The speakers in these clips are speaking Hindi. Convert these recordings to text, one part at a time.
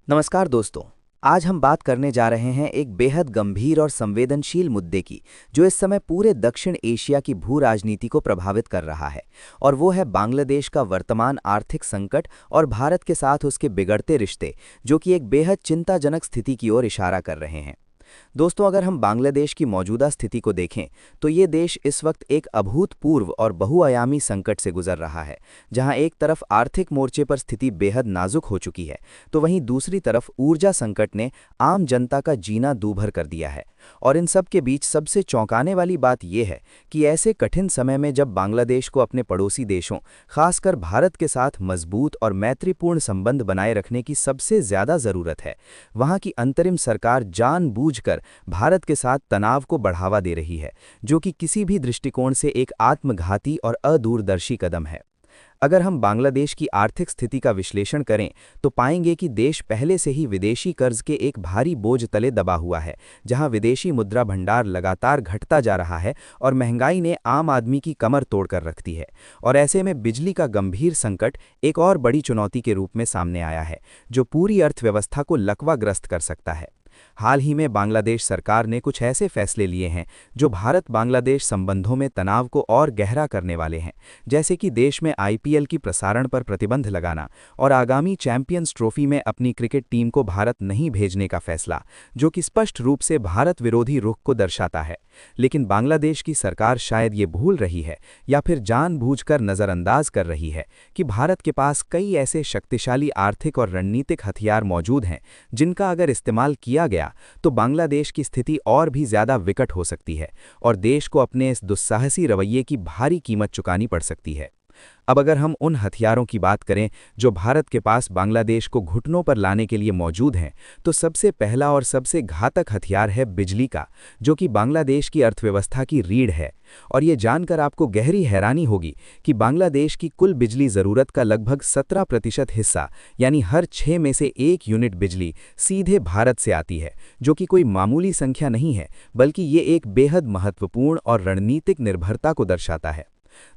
नमस्कार दोस्तों। आज हम बात करने जा रहे हैं एक बेहद गंभीर और संवेदनशील मुद्दे की, जो इस समय पूरे दक्षिण एशिया की भू राजनीति को प्रभावित कर रहा है। और वो है बांग्लादेश का वर्तमान आर्थिक संकट और भारत के साथ उसके बिगड़ते रिश्ते, जो कि एक बेहद चिंताजनक स्थिति की ओर इशारा कर रहे हैं। दोस्तों, अगर हम बांग्लादेश की मौजूदा स्थिति को देखें तो ये देश इस वक्त एक अभूतपूर्व और बहुआयामी संकट से गुजर रहा है, जहां एक तरफ आर्थिक मोर्चे पर स्थिति बेहद नाजुक हो चुकी है, तो वहीं दूसरी तरफ ऊर्जा संकट ने आम जनता का जीना दूभर कर दिया है। और इन सब के बीच सबसे चौंकाने वाली बात यह है कि ऐसे कठिन समय में जब बांग्लादेश को अपने पड़ोसी देशों, खासकर भारत के साथ मजबूत और मैत्रीपूर्ण संबंध बनाए रखने की सबसे ज्यादा जरूरत है, वहां की अंतरिम सरकार जानबूझकर भारत के साथ तनाव को बढ़ावा दे रही है, जो कि किसी भी दृष्टिकोण से एक आत्मघाती और अदूरदर्शी कदम है। अगर हम बांग्लादेश की आर्थिक स्थिति का विश्लेषण करें तो पाएंगे कि देश पहले से ही विदेशी कर्ज के एक भारी बोझ तले दबा हुआ है, जहां विदेशी मुद्रा भंडार लगातार घटता जा रहा है और महंगाई ने आम आदमी की कमर तोड़कर रख दी है। और ऐसे में बिजली का गंभीर संकट एक और बड़ी चुनौती के रूप में सामने आया है, जो पूरी अर्थव्यवस्था को लकवाग्रस्त कर सकता है। हाल ही में बांग्लादेश सरकार ने कुछ ऐसे फैसले लिए हैं जो भारत बांग्लादेश संबंधों में तनाव को और गहरा करने वाले हैं, जैसे कि देश में आईपीएल की प्रसारण पर प्रतिबंध लगाना और आगामी चैंपियंस ट्रॉफी में अपनी क्रिकेट टीम को भारत नहीं भेजने का फैसला, जो कि स्पष्ट रूप से भारत विरोधी रुख को दर्शाता है। लेकिन बांग्लादेश की सरकार शायद ये भूल रही है या फिर जानबूझकर नज़रअंदाज कर रही है कि भारत के पास कई ऐसे शक्तिशाली आर्थिक और रणनीतिक हथियार मौजूद हैं, जिनका अगर इस्तेमाल किया गया तो बांग्लादेश की स्थिति और भी ज्यादा विकट हो सकती है और देश को अपने इस दुस्साहसी रवैये की भारी कीमत चुकानी पड़ सकती है। अब अगर हम उन हथियारों की बात करें जो भारत के पास बांग्लादेश को घुटनों पर लाने के लिए मौजूद हैं, तो सबसे पहला और सबसे घातक हथियार है बिजली का, जो कि बांग्लादेश की अर्थव्यवस्था की रीढ़ है। और ये जानकर आपको गहरी हैरानी होगी कि बांग्लादेश की कुल बिजली ज़रूरत का लगभग 17% हिस्सा, यानी हर 6 में से 1 यूनिट बिजली सीधे भारत से आती है, जो कि कोई मामूली संख्या नहीं है, बल्कि ये एक बेहद महत्वपूर्ण और रणनीतिक निर्भरता को दर्शाता है।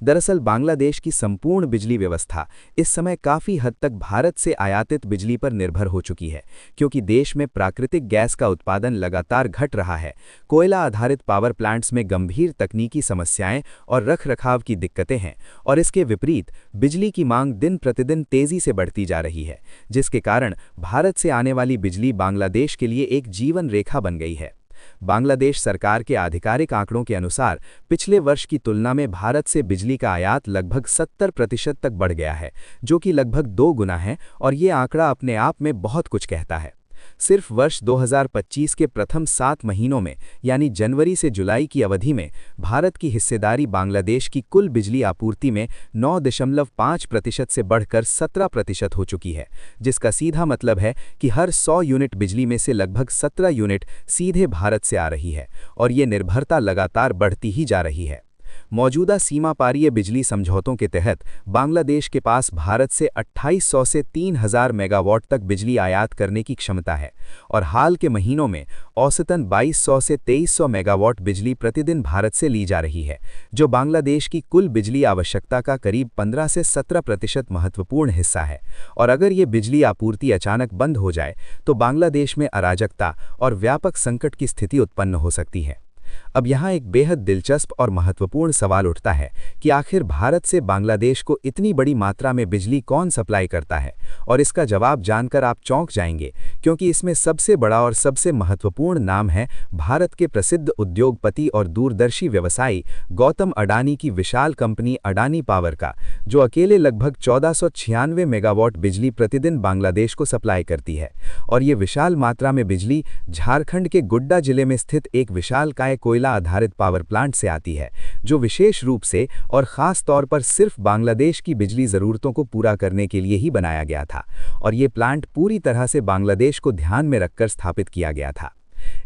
दरअसल बांग्लादेश की संपूर्ण बिजली व्यवस्था इस समय काफ़ी हद तक भारत से आयातित बिजली पर निर्भर हो चुकी है, क्योंकि देश में प्राकृतिक गैस का उत्पादन लगातार घट रहा है, कोयला आधारित पावर प्लांट्स में गंभीर तकनीकी समस्याएं और रखरखाव की दिक्कतें हैं, और इसके विपरीत बिजली की मांग दिन प्रतिदिन तेजी से बढ़ती जा रही है, जिसके कारण भारत से आने वाली बिजली बांग्लादेश के लिए एक जीवन रेखा बन गई है। बांग्लादेश सरकार के आधिकारिक आंकड़ों के अनुसार पिछले वर्ष की तुलना में भारत से बिजली का आयात लगभग 70% तक बढ़ गया है, जो कि लगभग 2 गुना है, और ये आंकड़ा अपने आप में बहुत कुछ कहता है। सिर्फ वर्ष 2025 के प्रथम 7 महीनों में, यानी जनवरी से जुलाई की अवधि में, भारत की हिस्सेदारी बांग्लादेश की कुल बिजली आपूर्ति में 9.5% से बढ़कर 17% हो चुकी है, जिसका सीधा मतलब है कि हर 100 यूनिट बिजली में से लगभग 17 यूनिट सीधे भारत से आ रही है, और ये निर्भरता लगातार बढ़ती ही जा रही है। मौजूदा सीमा पारीय बिजली समझौतों के तहत बांग्लादेश के पास भारत से 2800 से 3000 मेगावाट तक बिजली आयात करने की क्षमता है, और हाल के महीनों में औसतन 2200 से 2300 मेगावाट बिजली प्रतिदिन भारत से ली जा रही है, जो बांग्लादेश की कुल बिजली आवश्यकता का करीब 15 से 17% महत्वपूर्ण हिस्सा है। और अगर ये बिजली आपूर्ति अचानक बंद हो जाए तो बांग्लादेश में अराजकता और व्यापक संकट की स्थिति उत्पन्न हो सकती है। अब यहाँ एक बेहद दिलचस्प और महत्वपूर्ण सवाल उठता है कि आखिर भारत से बांग्लादेश को इतनी बड़ी मात्रा में बिजली कौन सप्लाई करता है, और इसका जवाब जानकर आप चौंक जाएंगे, क्योंकि इसमें सबसे बड़ा और सबसे महत्वपूर्ण नाम है भारत के प्रसिद्ध उद्योगपति और दूरदर्शी व्यवसायी गौतम अडानी की विशाल कंपनी अडानी पावर का, जो अकेले लगभग 1496 मेगावाट बिजली प्रतिदिन बांग्लादेश को सप्लाई करती है। और ये विशाल मात्रा में बिजली झारखंड के गुड्डा जिले में स्थित एक विशालकाय कोयला आधारित पावर प्लांट से आती है, जो विशेष रूप से और खास तौर पर सिर्फ बांग्लादेश की बिजली ज़रूरतों को पूरा करने के लिए ही बनाया गया था, और ये प्लांट पूरी तरह से बांग्लादेश को ध्यान में रखकर स्थापित किया गया था।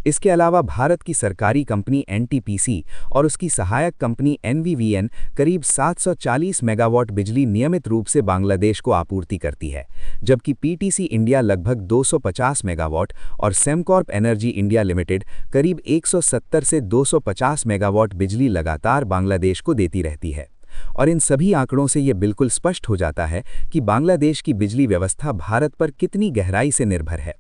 इसके अलावा भारत की सरकारी कंपनी एनटीपीसी और उसकी सहायक कंपनी एनवीवीएन करीब 740 मेगावाट बिजली नियमित रूप से बांग्लादेश को आपूर्ति करती है, जबकि पीटीसी इंडिया लगभग 250 मेगावाट और सेमकॉर्प एनर्जी इंडिया लिमिटेड करीब 170 से 250 मेगावाट बिजली लगातार बांग्लादेश को देती रहती है। और इन सभी आंकड़ों से ये बिल्कुल स्पष्ट हो जाता है कि बांग्लादेश की बिजली व्यवस्था भारत पर कितनी गहराई से निर्भर है।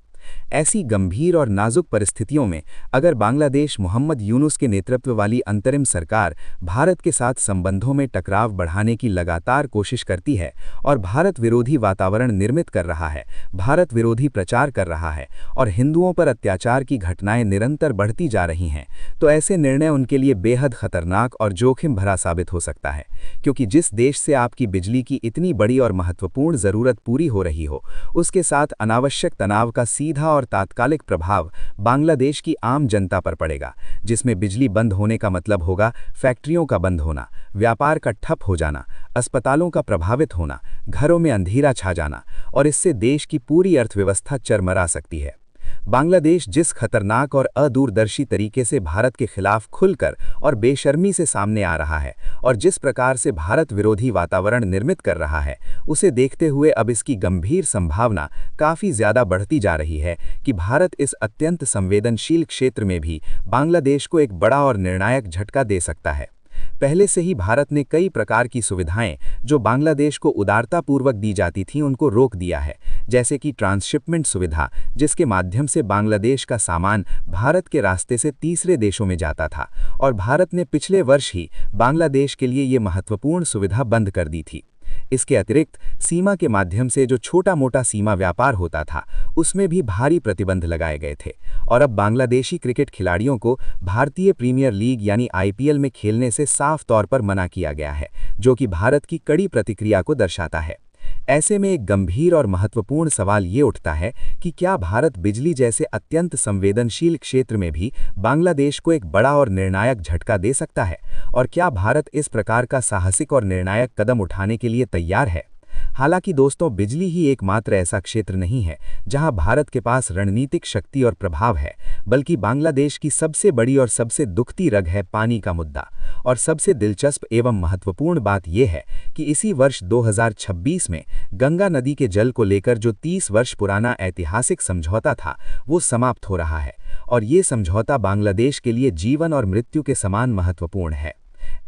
ऐसी गंभीर और नाजुक परिस्थितियों में अगर बांग्लादेश मोहम्मद यूनुस के नेतृत्व वाली अंतरिम सरकार भारत के साथ संबंधों में टकराव बढ़ाने की लगातार कोशिश करती है और भारत विरोधी वातावरण निर्मित कर रहा है, भारत विरोधी प्रचार कर रहा है और हिंदुओं पर अत्याचार की घटनाएं निरंतर बढ़ती जा रही हैं, तो ऐसे निर्णय उनके लिए बेहद खतरनाक और जोखिम भरा साबित हो सकता है। क्योंकि जिस देश से आपकी बिजली की इतनी बड़ी और महत्वपूर्ण ज़रूरत पूरी हो रही हो, उसके साथ अनावश्यक तनाव का सीधा और तात्कालिक प्रभाव बांग्लादेश की आम जनता पर पड़ेगा, जिसमें बिजली बंद होने का मतलब होगा फैक्ट्रियों का बंद होना, व्यापार का ठप हो जाना, अस्पतालों का प्रभावित होना, घरों में अंधेरा छा जाना और इससे देश की पूरी अर्थव्यवस्था चरमरा सकती है। बांग्लादेश जिस खतरनाक और अदूरदर्शी तरीके से भारत के खिलाफ खुलकर और बेशर्मी से सामने आ रहा है और जिस प्रकार से भारत विरोधी वातावरण निर्मित कर रहा है, उसे देखते हुए अब इसकी गंभीर संभावना काफ़ी ज़्यादा बढ़ती जा रही है कि भारत इस अत्यंत संवेदनशील क्षेत्र में भी बांग्लादेश को एक बड़ा और निर्णायक झटका दे सकता है। पहले से ही भारत ने कई प्रकार की सुविधाएं जो बांग्लादेश को उदारतापूर्वक दी जाती थीं उनको रोक दिया है, जैसे कि ट्रांसशिपमेंट सुविधा, जिसके माध्यम से बांग्लादेश का सामान भारत के रास्ते से तीसरे देशों में जाता था, और भारत ने पिछले वर्ष ही बांग्लादेश के लिए ये महत्वपूर्ण सुविधा बंद कर दी थी। इसके अतिरिक्त सीमा के माध्यम से जो छोटा मोटा सीमा व्यापार होता था, उसमें भी भारी प्रतिबंध लगाए गए थे और अब बांग्लादेशी क्रिकेट खिलाड़ियों को भारतीय प्रीमियर लीग यानी आईपीएल में खेलने से साफ तौर पर मना किया गया है, जो कि भारत की कड़ी प्रतिक्रिया को दर्शाता है। ऐसे में एक गंभीर और महत्वपूर्ण सवाल ये उठता है कि क्या भारत बिजली जैसे अत्यंत संवेदनशील क्षेत्र में भी बांग्लादेश को एक बड़ा और निर्णायक झटका दे सकता है, और क्या भारत इस प्रकार का साहसिक और निर्णायक कदम उठाने के लिए तैयार है। हालांकि दोस्तों, बिजली ही एकमात्र ऐसा क्षेत्र नहीं है जहां भारत के पास रणनीतिक शक्ति और प्रभाव है, बल्कि बांग्लादेश की सबसे बड़ी और सबसे दुखती रग है पानी का मुद्दा। और सबसे दिलचस्प एवं महत्वपूर्ण बात यह है कि इसी वर्ष 2026 में गंगा नदी के जल को लेकर जो 30 वर्ष पुराना ऐतिहासिक समझौता था, वो समाप्त हो रहा है, और ये समझौता बांग्लादेश के लिए जीवन और मृत्यु के समान महत्वपूर्ण है।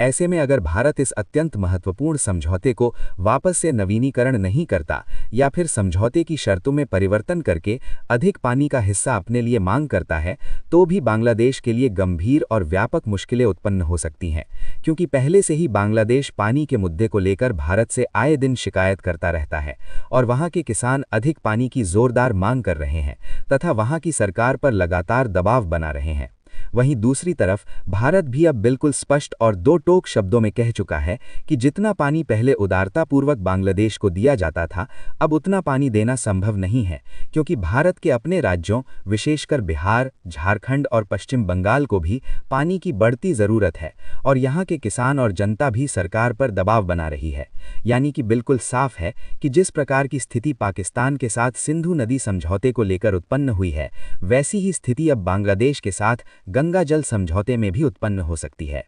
ऐसे में अगर भारत इस अत्यंत महत्वपूर्ण समझौते को वापस से नवीनीकरण नहीं करता या फिर समझौते की शर्तों में परिवर्तन करके अधिक पानी का हिस्सा अपने लिए मांग करता है, तो भी बांग्लादेश के लिए गंभीर और व्यापक मुश्किलें उत्पन्न हो सकती हैं, क्योंकि पहले से ही बांग्लादेश पानी के मुद्दे को लेकर भारत से आए दिन शिकायत करता रहता है और वहाँ के किसान अधिक पानी की जोरदार मांग कर रहे हैं तथा वहाँ की सरकार पर लगातार दबाव बना रहे हैं। वहीं दूसरी तरफ भारत भी अब बिल्कुल स्पष्ट और दो टोक शब्दों में कह चुका है कि जितना पानी पहले उदारतापूर्वक बांग्लादेश को दिया जाता था, अब उतना पानी देना संभव नहीं है, क्योंकि भारत के अपने राज्यों विशेषकर बिहार, झारखंड और पश्चिम बंगाल को भी पानी की बढ़ती ज़रूरत है और यहाँ के किसान और जनता भी सरकार पर दबाव बना रही है। यानी कि बिल्कुल साफ है कि जिस प्रकार की स्थिति पाकिस्तान के साथ सिंधु नदी समझौते को लेकर उत्पन्न हुई है, वैसी ही स्थिति अब बांग्लादेश के साथ गंगा जल समझौते में भी उत्पन्न हो सकती है।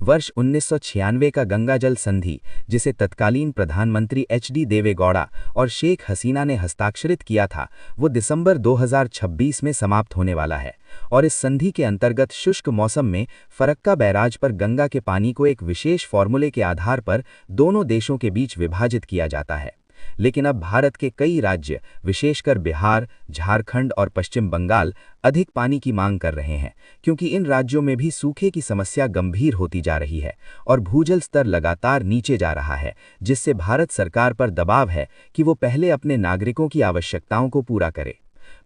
वर्ष 1996 का गंगा जल संधि, जिसे तत्कालीन प्रधानमंत्री एच.डी. देवेगौड़ा और शेख हसीना ने हस्ताक्षरित किया था, वो दिसंबर 2026 में समाप्त होने वाला है और इस संधि के अंतर्गत शुष्क मौसम में फरक्का बैराज पर गंगा के पानी को एक विशेष फॉर्मूले के आधार पर दोनों देशों के बीच विभाजित किया जाता है। लेकिन अब भारत के कई राज्य विशेषकर बिहार, झारखंड और पश्चिम बंगाल अधिक पानी की मांग कर रहे हैं, क्योंकि इन राज्यों में भी सूखे की समस्या गंभीर होती जा रही है और भूजल स्तर लगातार नीचे जा रहा है, जिससे भारत सरकार पर दबाव है कि वो पहले अपने नागरिकों की आवश्यकताओं को पूरा करे।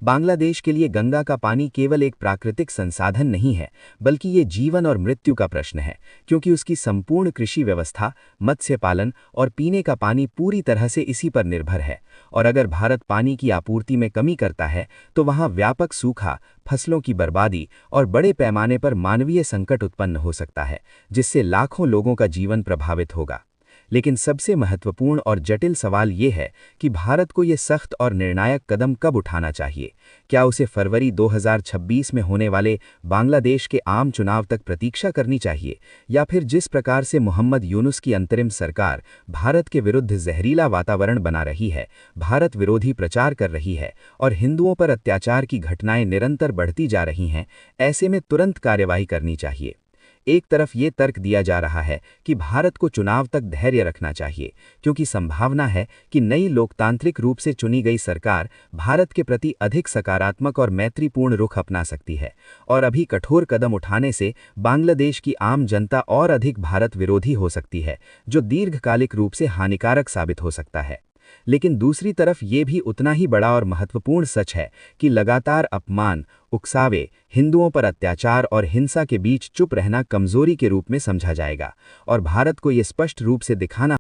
बांग्लादेश के लिए गंगा का पानी केवल एक प्राकृतिक संसाधन नहीं है, बल्कि ये जीवन और मृत्यु का प्रश्न है, क्योंकि उसकी संपूर्ण कृषि व्यवस्था, मत्स्य पालन और पीने का पानी पूरी तरह से इसी पर निर्भर है। और अगर भारत पानी की आपूर्ति में कमी करता है, तो वहाँ व्यापक सूखा, फसलों की बर्बादी और बड़े पैमाने पर मानवीय संकट उत्पन्न हो सकता है, जिससे लाखों लोगों का जीवन प्रभावित होगा। लेकिन सबसे महत्वपूर्ण और जटिल सवाल ये है कि भारत को ये सख्त और निर्णायक कदम कब उठाना चाहिए। क्या उसे फरवरी 2026 में होने वाले बांग्लादेश के आम चुनाव तक प्रतीक्षा करनी चाहिए, या फिर जिस प्रकार से मोहम्मद यूनुस की अंतरिम सरकार भारत के विरुद्ध जहरीला वातावरण बना रही है, भारत विरोधी प्रचार कर रही है और हिंदुओं पर अत्याचार की घटनाएं निरंतर बढ़ती जा रही हैं, ऐसे में तुरंत कार्यवाही करनी चाहिए। एक तरफ ये तर्क दिया जा रहा है कि भारत को चुनाव तक धैर्य रखना चाहिए, क्योंकि संभावना है कि नई लोकतांत्रिक रूप से चुनी गई सरकार भारत के प्रति अधिक सकारात्मक और मैत्रीपूर्ण रुख अपना सकती है, और अभी कठोर कदम उठाने से बांग्लादेश की आम जनता और अधिक भारत विरोधी हो सकती है, जो दीर्घकालिक रूप से हानिकारक साबित हो सकता है। लेकिन दूसरी तरफ ये भी उतना ही बड़ा और महत्वपूर्ण सच है कि लगातार अपमान, उकसावे, हिंदुओं पर अत्याचार और हिंसा के बीच चुप रहना कमजोरी के रूप में समझा जाएगा, और भारत को ये स्पष्ट रूप से दिखाना